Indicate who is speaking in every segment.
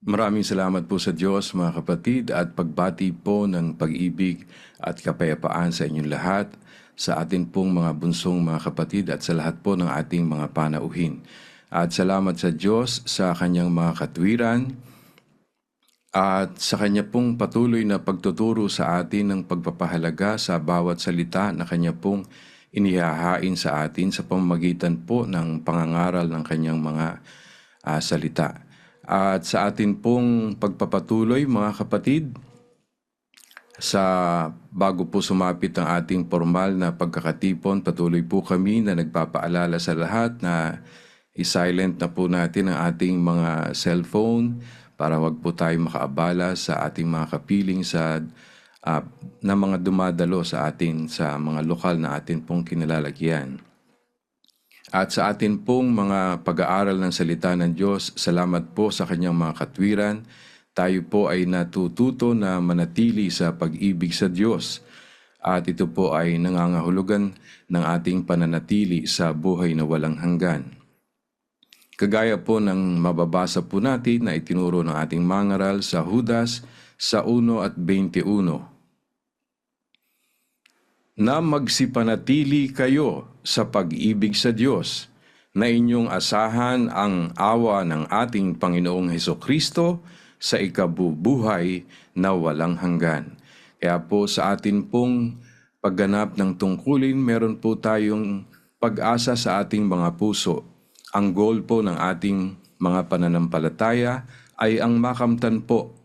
Speaker 1: Maraming salamat po sa Diyos mga kapatid at pagbati po ng pag-ibig at kapayapaan sa inyong lahat, sa atin pong mga bunsong mga kapatid at sa lahat po ng ating mga panauhin. At salamat sa Diyos sa kanyang mga katwiran at sa kanya pong patuloy na pagtuturo sa atin ng pagpapahalaga sa bawat salita na kanya pong inihahain sa atin sa pamamagitan po ng pangangaral ng kanyang mga salita. At sa atin pong pagpapatuloy mga kapatid, sa bago po sumapit ang ating formal na pagkakatipon, patuloy po kami na nagpapaalala sa lahat na i-silent na po natin ang ating mga cellphone para wag po tayo makaabala sa ating mga kapiling na mga dumadalo sa atin sa mga lokal na atin pong kinalalagyan. At sa atin pong mga pag-aaral ng salita ng Diyos, salamat po sa kanyang mga katwiran. Tayo po ay natututo na manatili sa pag-ibig sa Diyos. At ito po ay nangangahulugan ng ating pananatili sa buhay na walang hanggan. Kagaya po ng mababasa po natin na itinuro ng ating mangaral sa Judas sa 1 at 21. Na magsipanatili kayo sa pag-ibig sa Diyos, na inyong asahan ang awa ng ating Panginoong Hesukristo sa ikabubuhay na walang hanggan. Kaya po sa atin pong pagganap ng tungkulin, meron po tayong pag-asa sa ating mga puso. Ang goal po ng ating mga pananampalataya ay ang makamtan po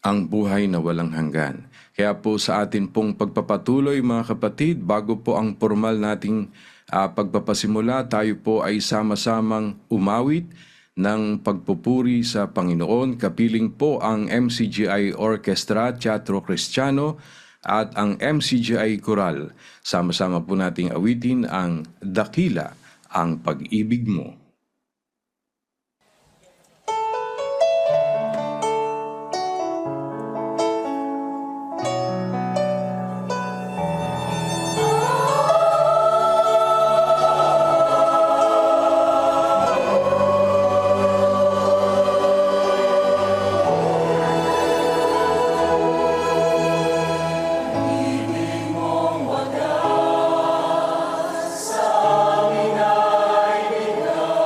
Speaker 1: ang buhay na walang hanggan. Kaya po sa atin pong pagpapatuloy mga kapatid, bago po ang formal nating pagpapasimula, tayo po ay sama-samang umawit ng pagpupuri sa Panginoon. Kapiling po ang MCGI Orchestra Teatro Kristiyano at ang MCGI Choral. Sama-sama po nating awitin ang Dakila ang Pag-ibig Mo.
Speaker 2: Sa amin ay bigay.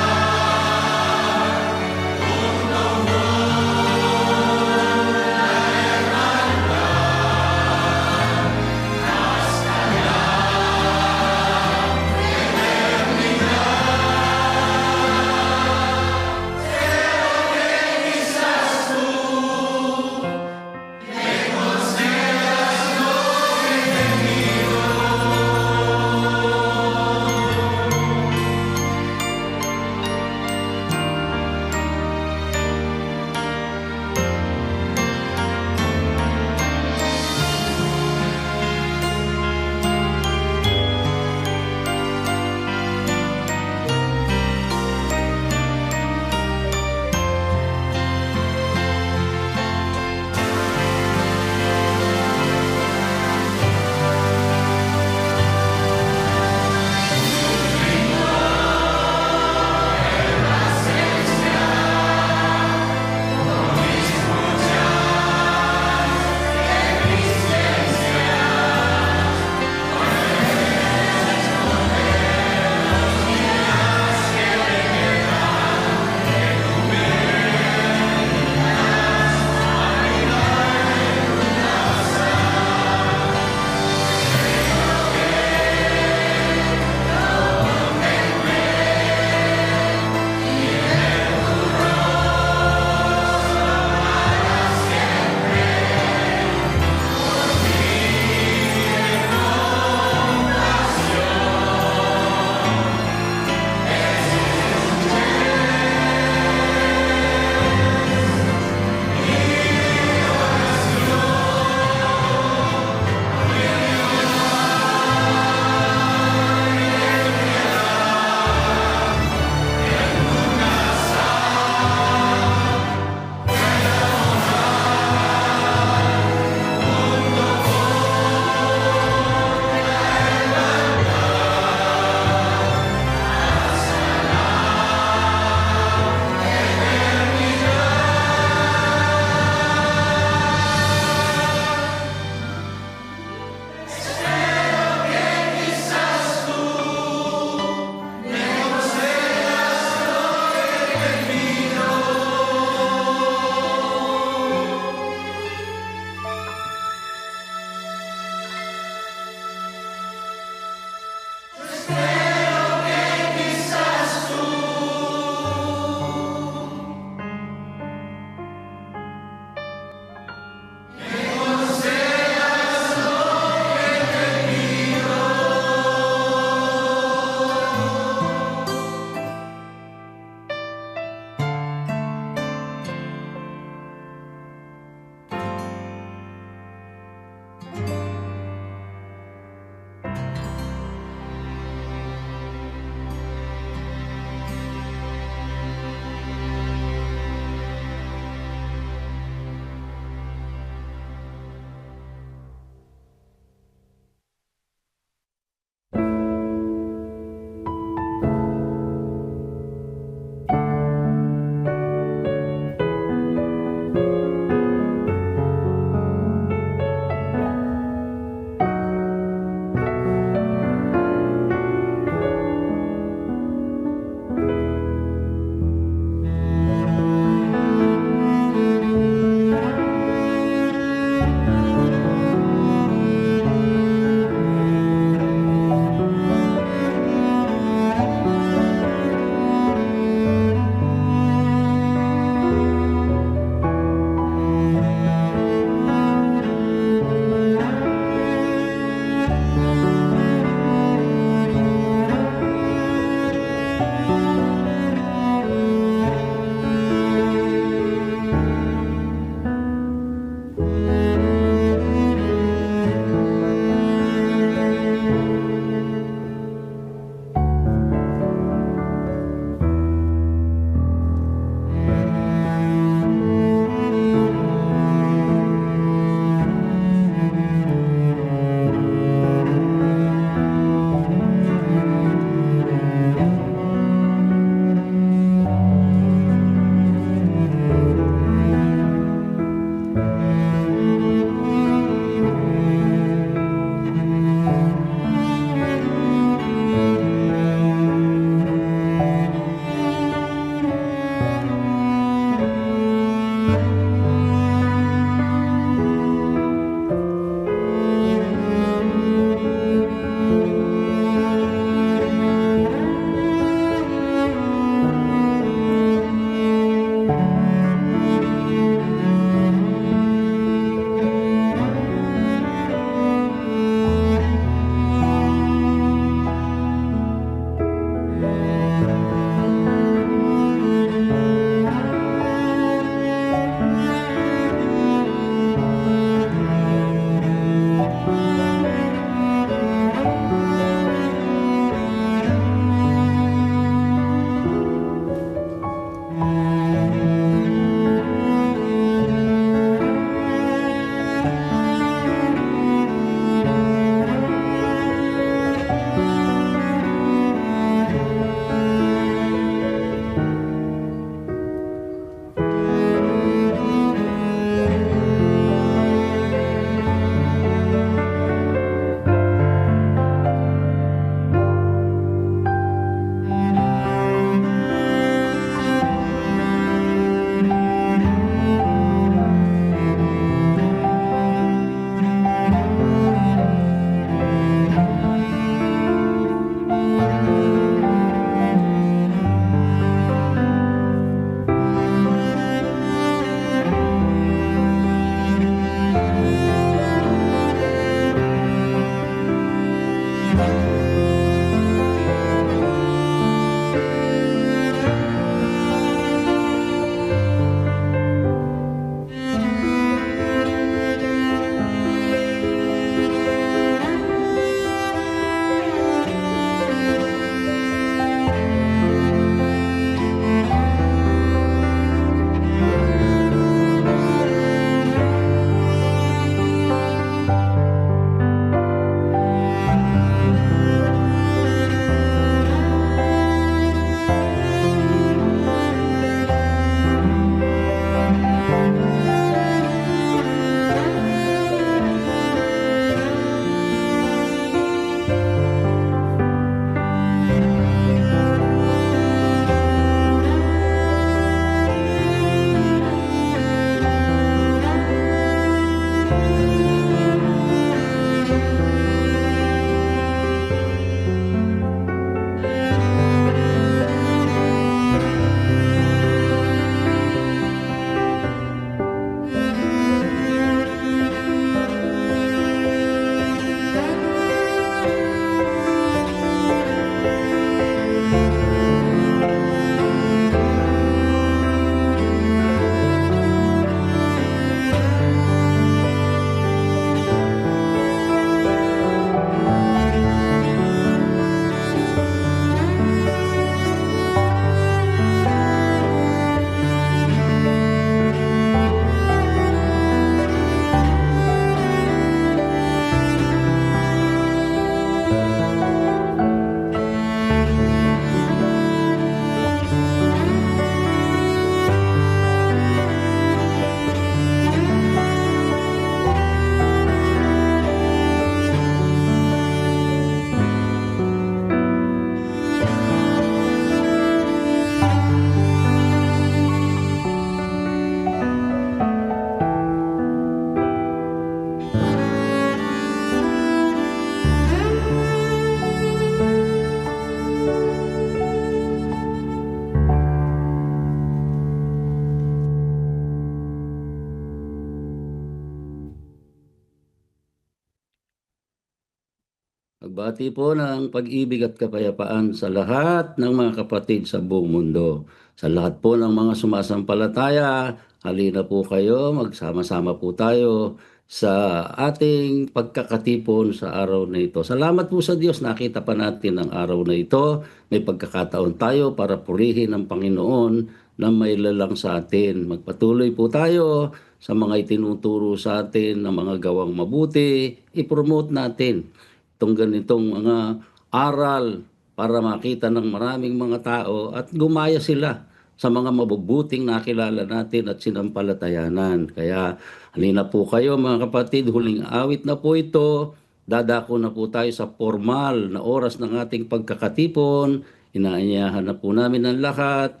Speaker 2: Nagbati po ng pag-ibig at kapayapaan sa lahat ng mga kapatid sa buong mundo. Sa lahat po ng mga sumasampalataya, halina po kayo, magsama-sama po tayo sa ating pagkakatipon sa araw na ito. Salamat po sa Diyos, nakita pa natin ang araw na ito. May pagkakataon tayo para purihin ang Panginoon na may lalang sa atin. Magpatuloy po tayo sa mga itinuturo sa atin ng mga gawang mabuti, i-promote natin itong ganitong mga aral para makita ng maraming mga tao at gumaya sila sa mga mabubuting nakilala natin at sinampalatayanan. Kaya halina po kayo mga kapatid, huling awit na po ito. Dadako na po tayo sa formal na oras ng ating pagkakatipon. Inaanyayahan na po namin ang lahat.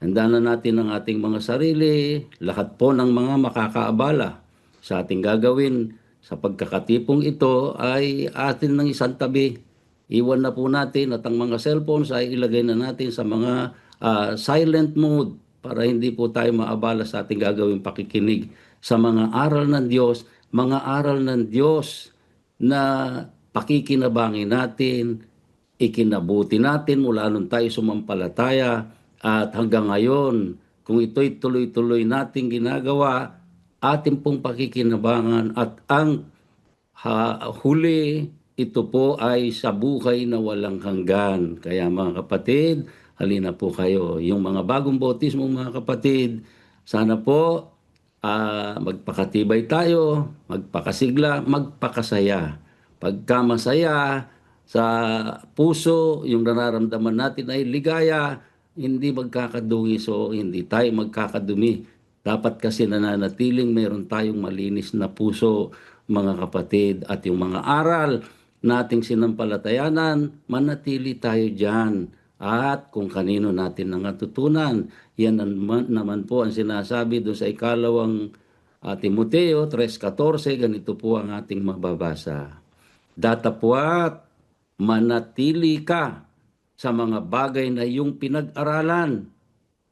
Speaker 2: Handa na natin ang ating mga sarili, lahat po ng mga makakaabala sa ating gagawin sa pagkakatipong ito ay atin ng isang tabi. Iwan na po natin at ang mga cellphones ay ilagay na natin sa mga silent mode para hindi po tayo maabala sa ating gagawin pakikinig sa mga aral ng Diyos, mga aral ng Diyos na pakikinabangin natin, ikinabuti natin mula nung tayo sumampalataya at hanggang ngayon, kung ito'y tuloy-tuloy nating ginagawa, ating pong pakikinabangan at ang huli, ito po ay sa buhay na walang hanggan. Kaya mga kapatid, halina po kayo. Yung mga bagong bautismo mga kapatid, sana po magpakatibay tayo, magpakasigla, magpakasaya. Pagka masaya sa puso, yung nararamdaman natin ay ligaya, hindi magkakadungis o hindi tayo magkakadumi. Dapat kasi nananatiling meron tayong malinis na puso, mga kapatid, at yung mga aral nating sinampalatayanan, manatili tayo dyan. At kung kanino natin natutunan, yan naman po ang sinasabi doon sa ikalawang Timoteo 3:14, ganito po ang ating mababasa. Datapwat manatili ka sa mga bagay na iyong pinag-aralan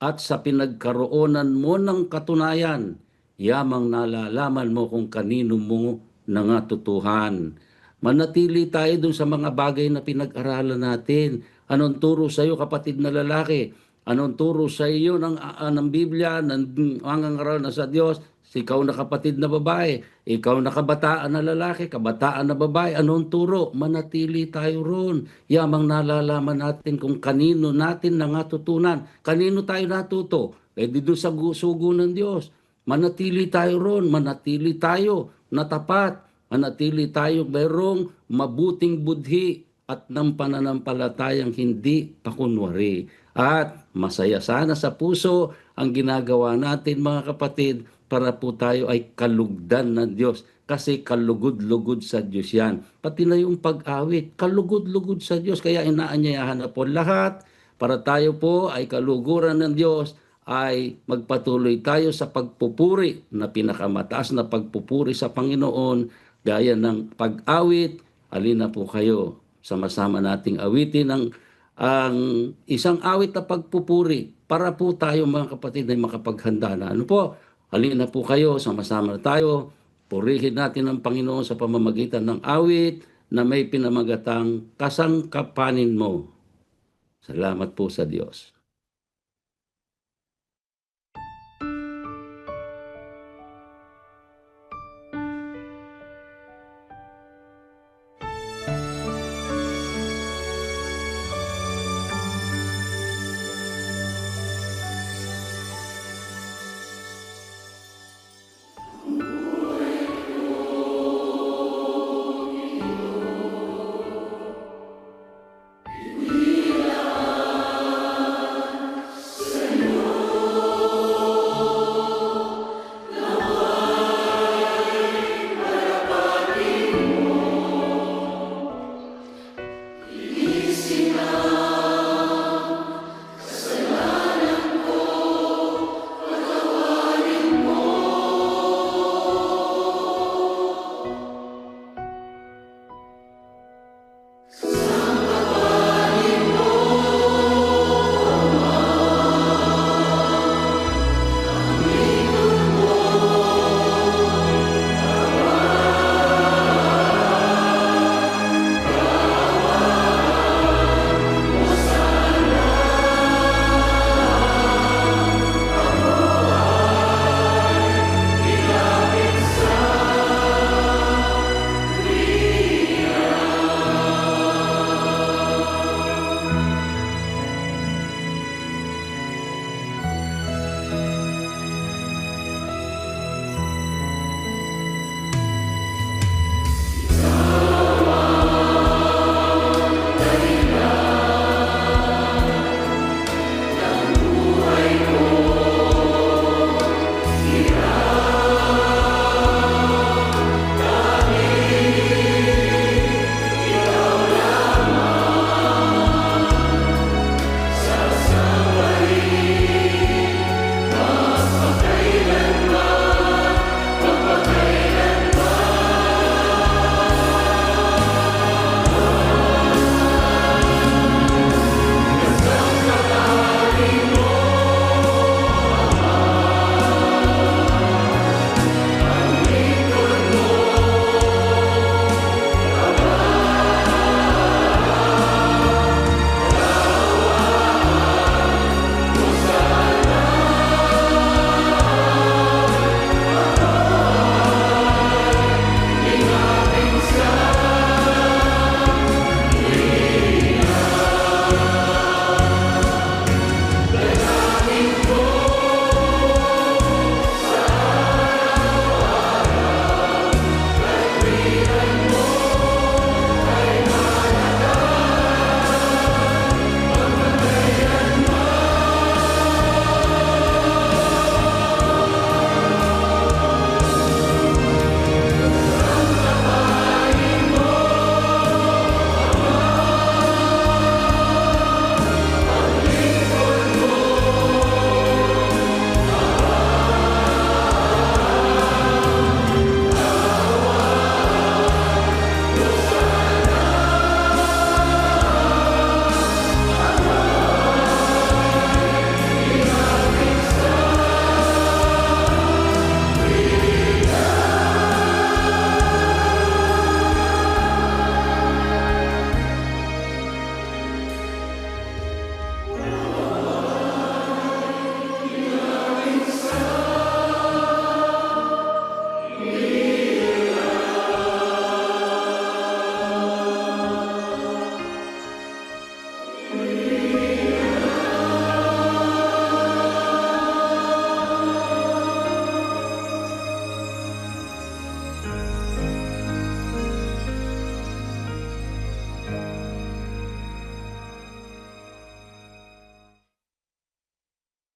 Speaker 2: at sa pinagkaroonan mo ng katunayan, yamang nalalaman mo kung kanino mo nangatutuhan. Manatili tayo dun sa mga bagay na pinag-aralan natin. Anong turo sa iyo, kapatid na lalaki? Anong turo sa iyo ng Biblia, ng angangaral na sa Diyos? Ikaw na kapatid na babae, ikaw na kabataan na lalaki, kabataan na babae, anong turo? Manatili tayo ron. Yamang nalalaman natin kung kanino natin nangatutunan. Kanino tayo natuto? Eh di doon sa sugo ng Diyos. Manatili tayo ron, manatili tayo natapat, manatili tayo mayroong mabuting budhi at ng pananampalatayang hindi pakunwari. At masaya sana sa puso ang ginagawa natin mga kapatid para po tayo ay kalugdan ng Diyos. Kasi kalugod-lugod sa Diyos yan. Pati na yung pag-awit, kalugod-lugod sa Diyos. Kaya inaanyayahan na po lahat para tayo po ay kaluguran ng Diyos ay magpatuloy tayo sa pagpupuri na pinakamataas na pagpupuri sa Panginoon gaya ng pag-awit. Alin na po kayo, sama-sama nating awitin ang isang awit na pagpupuri para po tayo mga kapatid ay makapaghanda na. Ano po? Halina po kayo, sama-sama tayo. Purihin natin ang Panginoon sa pamamagitan ng awit na may pinamagatang kasangkapanin mo. Salamat po sa Diyos.